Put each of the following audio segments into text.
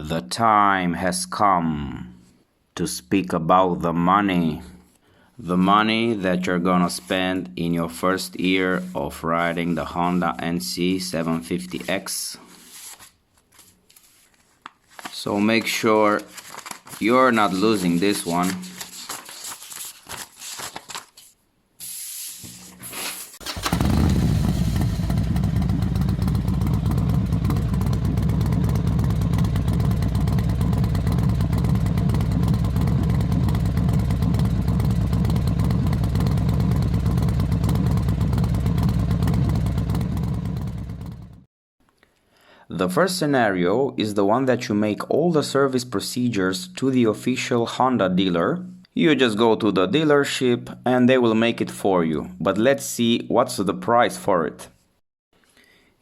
The time has come to speak about the money. The money that you're gonna spend in your first year of riding the Honda NC750X. So make sure you're not losing this one. The first scenario is the one that you make all the service procedures to the official Honda dealer. You just go to the dealership and they will make it for you. But let's see what's the price for it.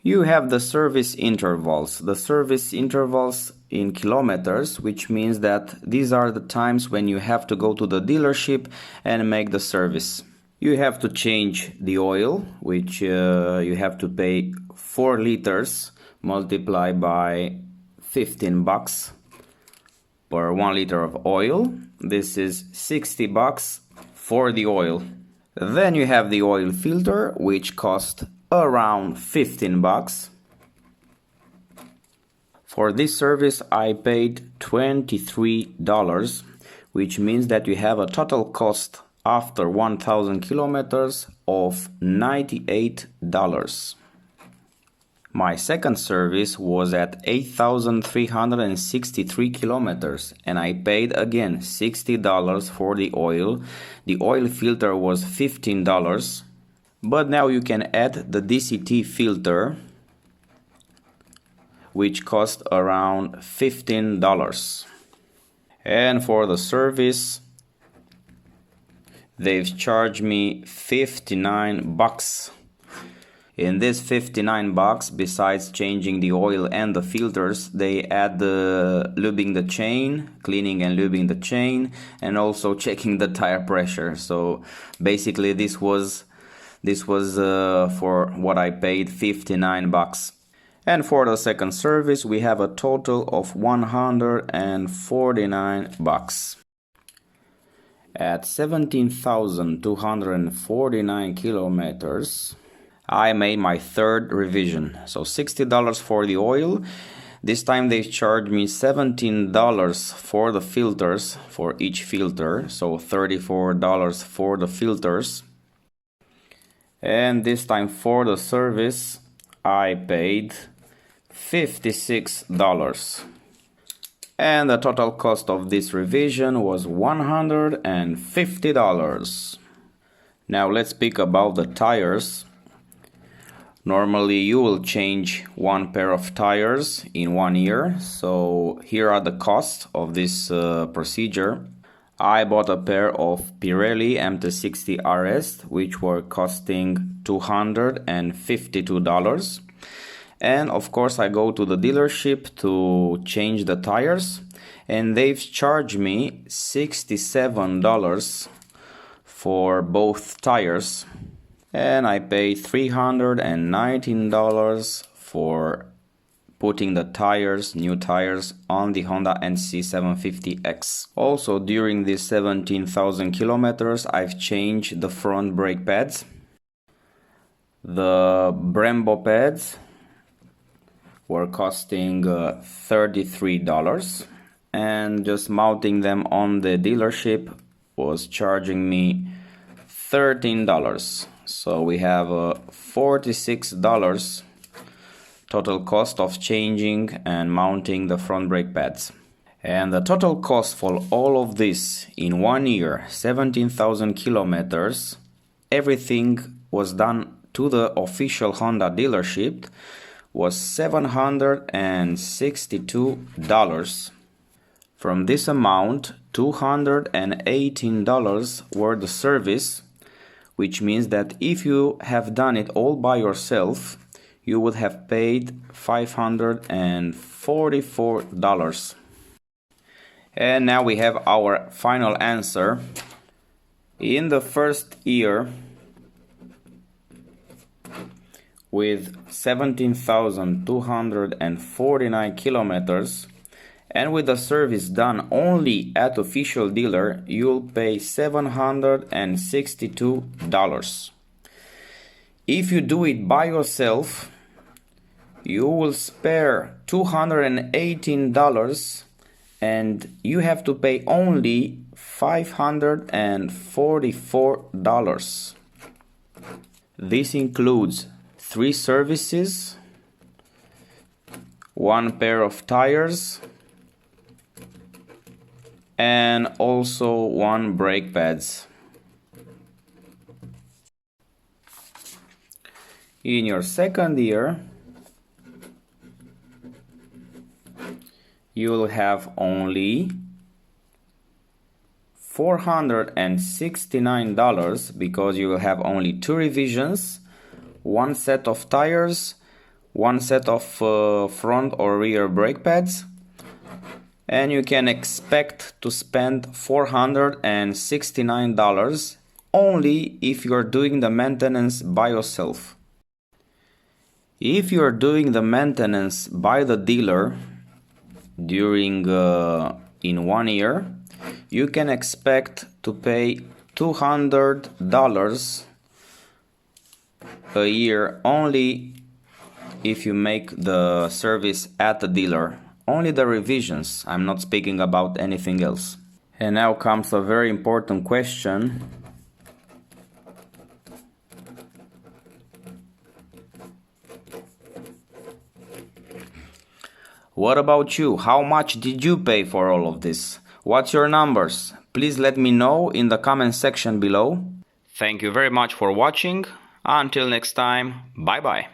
You have the service intervals. The service intervals in kilometers, which means that these are the times when you have to go to the dealership and make the service. You have to change the oil, which you have to pay 4 liters multiplied by 15 bucks per 1 liter of oil. This is 60 bucks for the oil. Then you have the oil filter, which costs around 15 bucks. For this service I paid $23, which means that you have a total cost after 1000 kilometers of $98. My second service was at 8,363 kilometers and I paid again $60 for the oil. The oil filter was $15, but now you can add the DCT filter, which cost around $15. And for the service, they've charged me 59 bucks. In this 59 bucks, besides changing the oil and the filters, they add the lubing the chain, cleaning and lubing the chain, and also checking the tire pressure. So basically this was for what I paid, 59 bucks. And for the second service, we have a total of 149 bucks. At 17,249 kilometers, I made my third revision. So $60 for the oil. This time they charged me $17 for the filters, for each filter. So $34 for the filters. And this time for the service, I paid $56. And the total cost of this revision was $150. Now let's speak about the tires. Normally you will change one pair of tires in 1 year. So here are the costs of this procedure. I bought a pair of Pirelli MT60 RS, which were costing $252. And of course I go to the dealership to change the tires, and they've charged me $67 for both tires. And I paid $319 for putting the tires, new tires, on the Honda NC750X. Also, during these 17,000 kilometers, I've changed the front brake pads, the Brembo pads were costing $33, and just mounting them on the dealership was charging me $13. So we have $46 total cost of changing and mounting the front brake pads. And the total cost for all of this in 1 year, 17,000 kilometers, everything was done to the official Honda dealership, was $762. From this amount, $218 were the service, which means that if you have done it all by yourself, you would have paid $544. And now we have our final answer. In the first year, with 17,249 kilometers And with the service done only at official dealer, you'll pay $762. If you do it by yourself, you will spare $218 and you have to pay only $544. This includes 3 services, 1 pair of tires, and also 1 brake pads. In your second year, you will have only $469 because you will have only 2 revisions, 1 set of tires, 1 set of front or rear brake pads, and you can expect to spend $469 only if you are doing the maintenance by yourself. If you are doing the maintenance by the dealer during in 1 year, you can expect to pay $200 a year only if you make the service at the dealer. Only the revisions, I'm not speaking about anything else. And now comes a very important question. What about you? How much did you pay for all of this? What's your numbers? Please let me know in the comment section below. Thank you very much for watching. Until next time, bye bye.